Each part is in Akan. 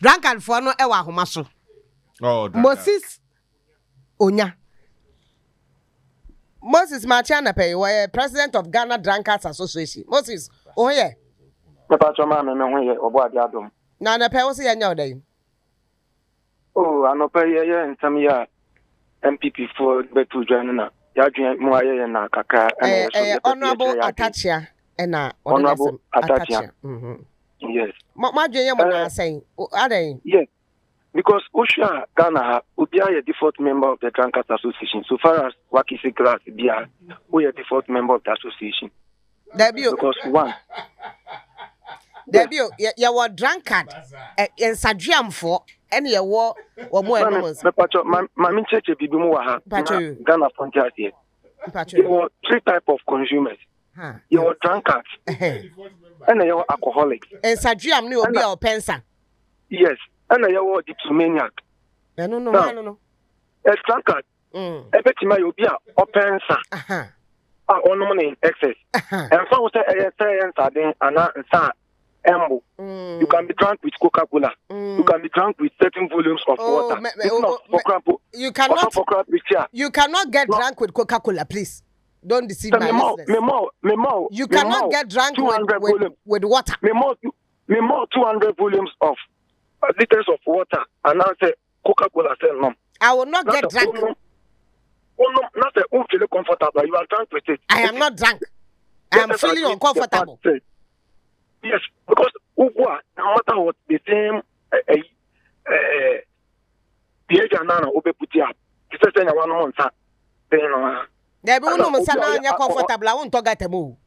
drunkard for no ewa ahoma so Moses Onya Moses Machana pay we president of Ghana Drunkards Association. Moses yeah. Papa Choma me ho ye obo ade adom. Na na pay wo se yanya odan. Oh, anopa ye nsam ya MPP for betu dwan na. Ya dwan mu aye na kaka so honorable Atachia na honorable Atachia. Yes. Ma dwan ye mo na say adan. Yes. Because Osha Ghana Ubia a default member of the Drunkards Association. So far as Wakisi Grass Bia, we are default member of the association. Because one. Debut, you were drunkard in Sadriam for any war or more. Mammy Church Bibimuaha, Ghana Frontier here. There were 3 types of consumers. You were drunkards and you were alcoholics. And Sadriam knew be our pensa. Yes. And I was dipsomaniac. No. A drunkard. A bit my obia or pensa. On money in excess. And so say Embo. You can be drunk with Coca-Cola. You can be drunk with certain volumes of water. You cannot get drunk with Coca-Cola, please. Don't deceive my listeners. You cannot get drunk with water. Me more 200 volumes of liters of water, and now say Coca-Cola sell no. I will not get drunk. Not say feel comfortable. You are drunk with it. I am not drunk. I am feeling uncomfortable. Yes, because no matter what the same behavior now obe put up. He says say one month then there be no say na nya comfortable. I won't talk at them.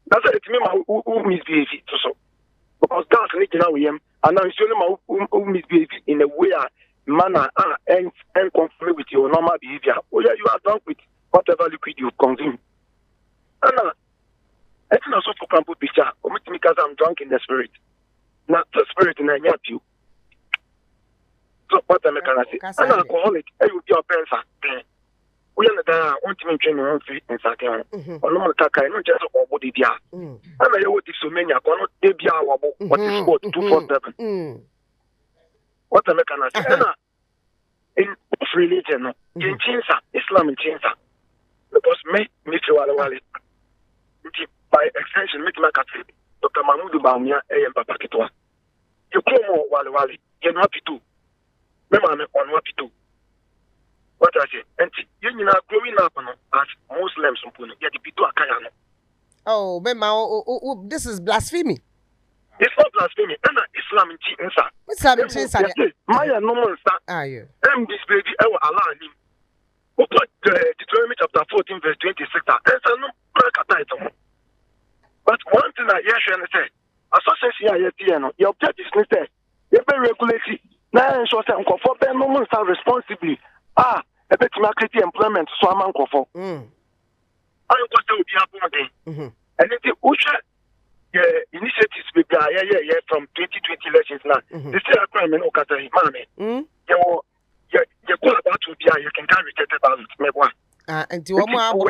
That's it me who misbehave so. Because that's making out with him, and I'm showing who misbehave in a way, manner, and conform with your normal behavior. Oh, yeah, you are drunk with whatever liquid you consume. And it's not so for example, picture, because I'm drunk in the spirit. Not the spirit in a you. So, what am I going to say? An alcoholic, I will be your parents. We are the want to maintain your own feet and Saturn. Or no Taka, no just or body dia. And I know what is so many, I cannot be our what is what 247. What am I going to say? In religion, in Chinsa, Islam in Chinsa. Because me feel Wali. By extension, make my Catholic. Dr. Mahmoud Baumia, and Papa Kitwa. You come more Wali, you're not to. Remember, I'm on what to do. What I say, and you know, growing up as Muslims, get the people are oh, Bema, this is blasphemy. It's not blasphemy. And Islam in Chinsa. Islam in Chinsa. Maya no more. You. This baby, I will allow him. Deuteronomy chapter 14, verse 26. And no but one thing I hear you say, association, your objective is say, you very regularly. Now, so say, for them, no one responsibly. A bit market employment, so I'm uncle for. I want to be happening again. And then the Usha initiatives with from 2020 elections now. They still are crime in Okata, Mame. You go about to be you can carry rejected ballots. And to one more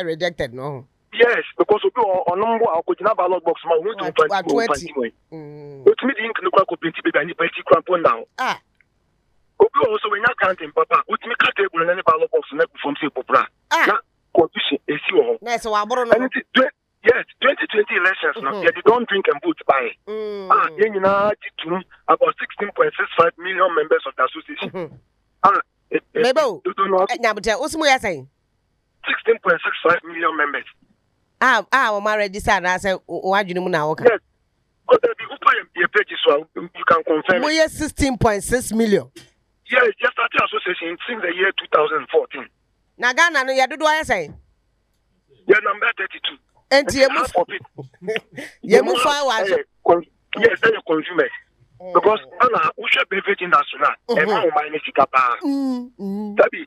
rejected, no. Yes, because we go on number of ballot box, my way to 20. But me didn't look like a baby and you pay crampon now. Also, when you're counting, Papa, which make a table and any ballot box from Sipopra. Condition is you. Yes, so I brought yes, 2020 elections now. They don't drink and vote by. You know, about 16.65 million members of the association. Maybe, what's more saying? 16.65 million members. My register, I said, why do you know? Yes, but the pages, so you can confirm. We are 16.6 million. Yes, just started association since the year 2014. Nagana, no, you do what I say. You're number 32. And you move. You move forward. Yes, they're consumers. Because Anna, we should be very national. And now, my Nisikapa. Tabi,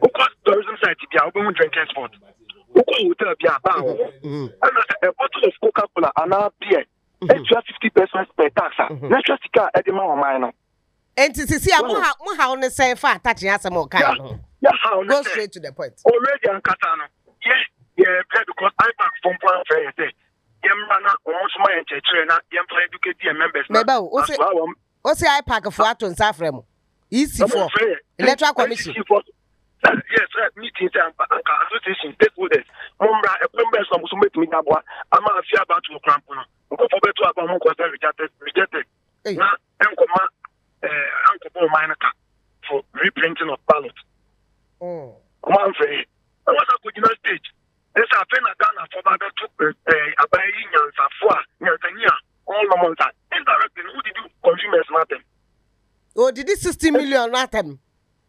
because tourism site, they are going to drink export. Who hotel be a bar? And a bottle of Coca-Cola and a beer. Extra 50% per tax. Natural sticker at the moment. And to see how on the same fat touching us some more kind. Yeah, how go straight to the point. Already on Katana. Yeah, because I back from point fair. yemana almost my trainer, yempa educate members. Meba, o say I pack for aton safrem. Easy for electoral commission. Yes, meetings and association stakeholders. Mumbra, a member of some meet me abwa. I'm a fear about to crampon. Go for better about one quarter rejected. Now, Uncle Minor for reprinting of ballot. One free. I was a good stage. There's a pen Ghana for that took a buying and Safua, Nantania, all the months. Indirectly, who did you consumers nothing? Oh, did this 60 million nothing?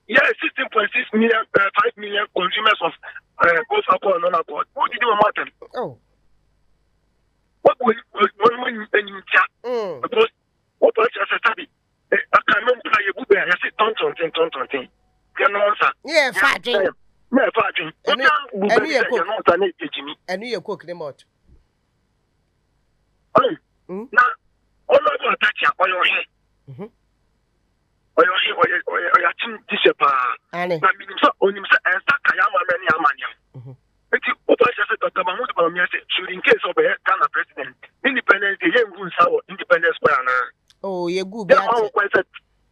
Yes, 16.6 million, 5 million consumers of both alcohol and non-alcohol. What did you want them? Oh. What when you chat? Because what was just a study? I can't remember how you put there. I said, don't. Yeah, fighting. Yeah, fighting. And you cook them out. Now, all of you touch on your head. Oya chin dishepa na minim so onim se ensa kayama many amanya eti opasha se Dr. Mahmoud Bawumia say should in case of a Ghana president independence ye ngun sawo independence square na ye gu bi ache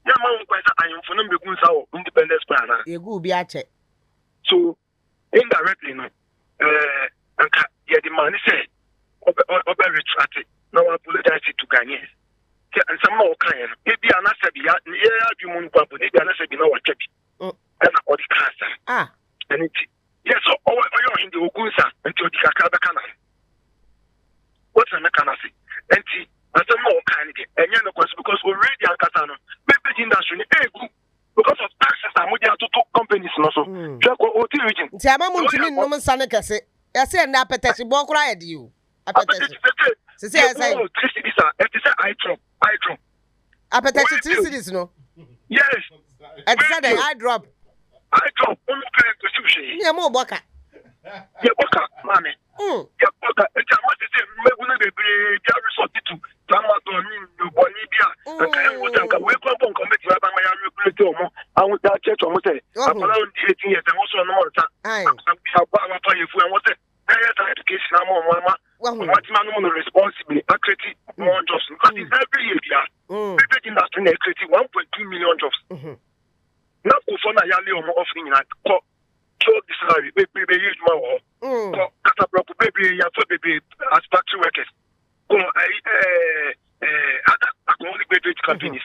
ya ma won ayonfo no be gun sawo independence square na ye gu bi ache so indirectly no anka ye the man say obe retract now apologize to Ghanaians. And some more kind. Maybe an asabi, you moon papa, maybe an asabi no check. And all the cancer. And it yes, so all in the Ogunsa until the Kakaba Canal. What's an akanasi? And some more kind and you know, because already Ankatano, maybe industry, because of taxes, I'm with the two companies also. Origin. Tiamamu to me, no man sanekase. I say, and appetite, walk right you. Appetite. I drop. Appetite 3 cities, no? Yes. And said I drop. Yeah, more baka. Yeah, baka, mammy. Yeah, baka. It's a matter of maybe they are resorted to Ramadan, Bonibia, and wake up on committee by my regulator. I would that church almost say, I'm around 18 years and also no more time. I have power for you and what's it? Education, I'm on mama. What's my responsibility? Accuracy, more jobs. Because it's every year, people in that industry, 1.2 million jobs. Not for na yali or offering that. Kill the salary, baby, use more. Catabroco, baby, baby, as factory workers. Other only graduate companies.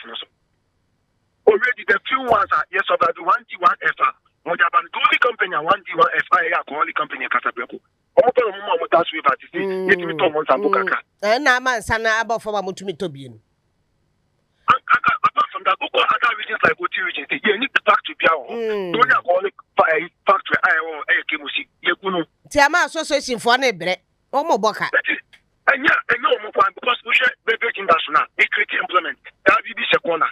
Already, the few ones are yes, about 1G1FR. Mojaban, the only company, 1G1FR, only company, Catabroco. And I'm a son about for Mutumi Tobian. Apart from that, other regions like Oti regions, you need the factory. Don't have all the factory. Tiama Association for Nebre, Omo Boka. And yeah, and no more because we share baby international, a creative implement. That will be Shakona.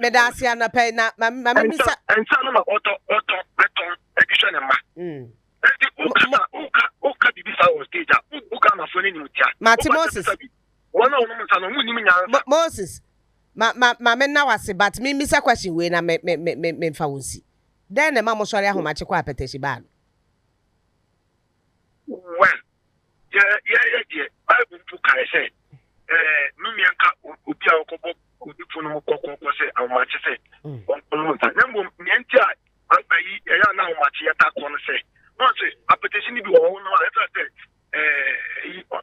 Medasiana Pena, Mamma, and some of auto edition. Moses, my men now was but me miss a question when I me fancy. Then the mamma sorry how much a petition bad. Well, yeah. I will book, I say, Numiaka would be our couple would be for no cocoa, say, how much I say. Number Nientia, I now much yet I want to say. Once a petition be all no, I said,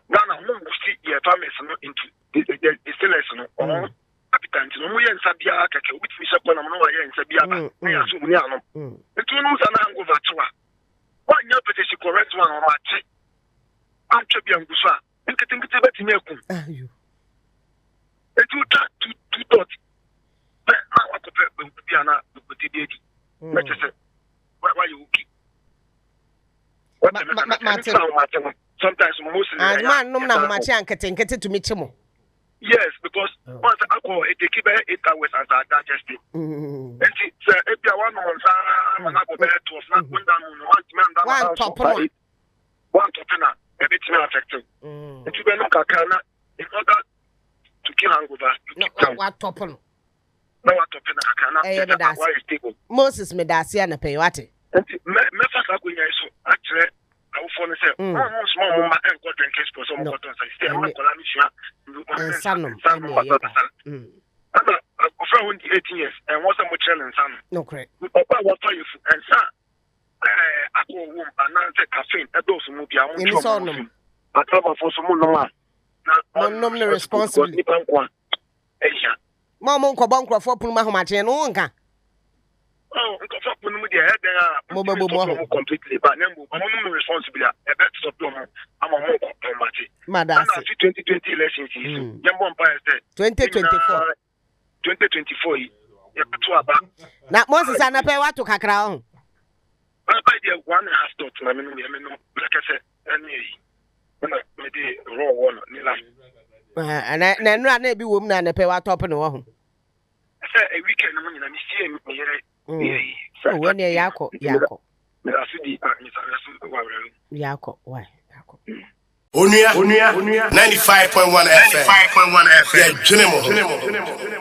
Ghana won't see your families into the distillation or appetite. No, we and Sabia, which we shall go and Sabia, we are soon. The two news are now over to her. Why your petition correct one or my I'm Chabian Busa, and getting the bet in your coon. And you talk to dot. But I want to be an opportunity. Why you keep? Sometimes most man, no, much uncle to meet him. Yes, because once alcohol, they keep 8 hours as I digesting. And it's if you want one to not one down, one top, a bit more effective. If you look at Ghana, in order to kill hangover, what top on? No, what top in Moses Medasiana pay what? And Mefasa, actually. for no say small mama and go drink expo so mo go to say stay am ko la mi sha Sanum. Ana ofra won di 18 years and what's mo challenge san No correct. Opa what for you and sa ako wom ananse caffeine e do so mu bia won Ini so nom. Ataba for so mu no ma Mo nom no responsible. Ni pankwa eya Mo nkɔbɔ nkrɔfo punu ma homakye no nka. Oh, nko fa punu mu dia head Mo bebo mo completely but nembo mo no responsibility e bet stop no ama mo ko mate. Madam. 2020 elections yi so. Yembo empire say 2024. 2024 yi. Ya to aba. Na Moses anape watu kakra ho. By the 1.5 dot na me no like I said any na me dey raw one ni la. Na nura na bi wom na anape watu op no ho. Say a weekend no nyina me see me yere. Oh, when you yako. Me asudi me sa wa were. Yako, why? Onuya 95.1 FM. Yeah, Junimo.